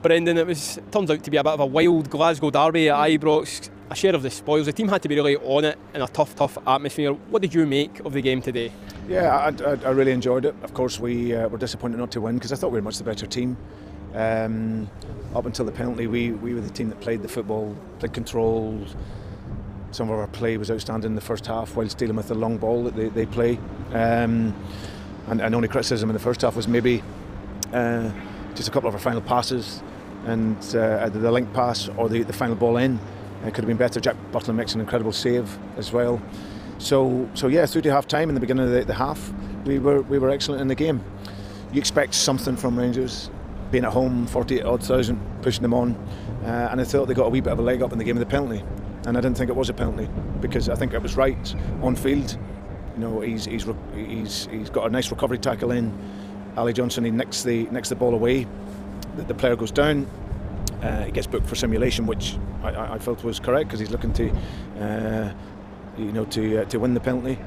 Brendan, turns out to be a bit of a wild Glasgow derby at Ibrox, a share of the spoils. The team had to be really on it in a tough atmosphere. What did you make of the game today? Yeah, I really enjoyed it. Of course, we were disappointed not to win because I thought we were much the better team. Up until the penalty, we were the team that played the football, played control. Some of our play was outstanding in the first half whilst dealing with the long ball that they play. And only criticism in the first half was maybe just a couple of our final passes and either the link pass or the final ball in. It could have been better. Jack Butler makes an incredible save as well. So yeah, through to half time in the beginning of the half, we were excellent in the game. You expect something from Rangers, being at home, 48,000 pushing them on, and I thought they got a wee bit of a leg up in the game of the penalty, and I didn't think it was a penalty because I think it was right on field. You know, he's got a nice recovery tackle in. Ali Johnson, he nicks the ball away. The player goes down. He gets booked for simulation, which I felt was correct because he's looking to win the penalty.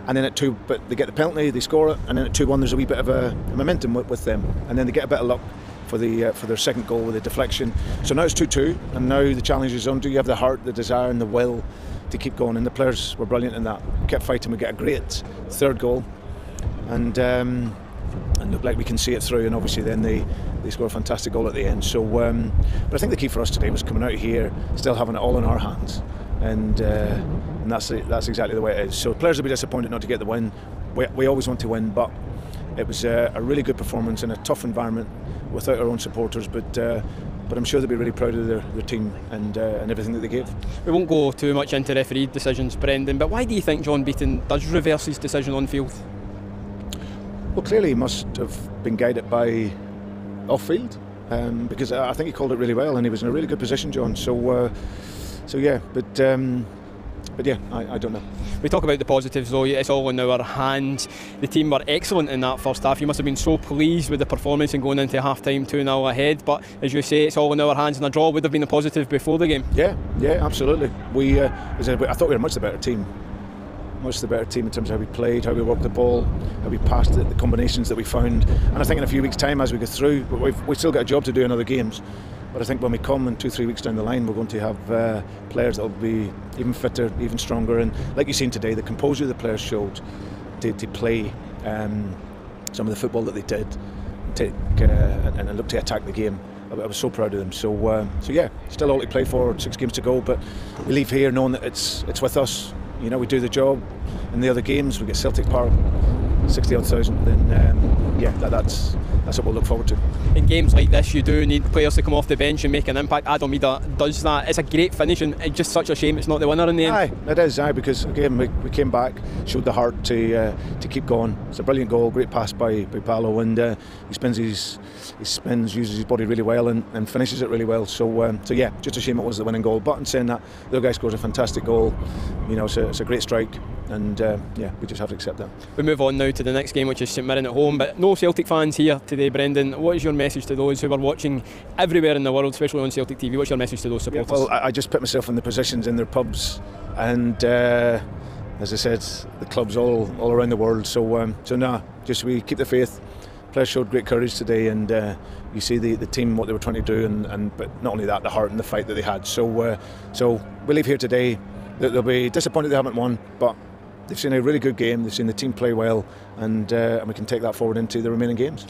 And then but they get the penalty, they score it, and then at 2-1 there's a wee bit of a momentum with them, and then they get a bit of luck for their second goal with a deflection. So now it's 2-2, and now the challenge is on. Do you have the heart, the desire, and the will to keep going? And the players were brilliant in that. Kept fighting. We get a great third goal, and look like we can see it through. And obviously then they score a fantastic goal at the end. So, but I think the key for us today was coming out here, still having it all in our hands. And that's exactly the way it is. So players will be disappointed not to get the win. We always want to win, but it was a really good performance in a tough environment without our own supporters. But I'm sure they'll be really proud of their team and everything that they gave. We won't go too much into referee decisions, Brendan, but why do you think John Beaton does reverse his decision on field? Well, clearly he must have been guided by off-field, because I think he called it really well, and he was in a really good position, John. So yeah, but yeah, I don't know. We talk about the positives though, it's all in our hands. The team were excellent in that first half. You must have been so pleased with the performance and going into half time 2-0 ahead, but as you say, it's all in our hands, and a draw would have been a positive before the game. Yeah, absolutely. I thought we were much the better team. Much the better team in terms of how we played, how we worked the ball, how we passed it, the combinations that we found. And I think in a few weeks' time, as we go through, we've still got a job to do in other games. But I think when we come in 2-3 weeks down the line, we're going to have players that will be even fitter, even stronger. And like you've seen today, the composure the players showed to play some of the football that they did, and look to attack the game. I was so proud of them. So yeah, still all to play for, 6 games to go. But we leave here knowing that it's with us. You know, we do the job in the other games. We get Celtic Park, 60,000. Then yeah, that's what we'll look forward to. In games like this, you do need players to come off the bench and make an impact. Adam Mida does that. It's a great finish, and it's just such a shame it's not the winner in the end. Aye, it is. Aye, because again we came back, showed the heart to keep going. It's a brilliant goal, great pass by Paolo, and he spins, uses his body really well, and finishes it really well. So yeah, just a shame it was the winning goal. But in saying that, the other guy scores a fantastic goal. You know, it's a great strike, and yeah, we just have to accept that. We move on now to the next game, which is St Mirren at home. But no Celtic fans here today, Brendan. What is your message to those who are watching everywhere in the world, especially on Celtic TV? What's your message to those supporters? Yeah, well, I just put myself in the positions in their pubs, and as I said, the clubs all around the world. So just we keep the faith. Players showed great courage today, and you see the team, what they were trying to do, and but not only that, the heart and the fight that they had. So we leave here today. They'll be disappointed they haven't won, but they've seen a really good game. They've seen the team play well, and we can take that forward into the remaining games.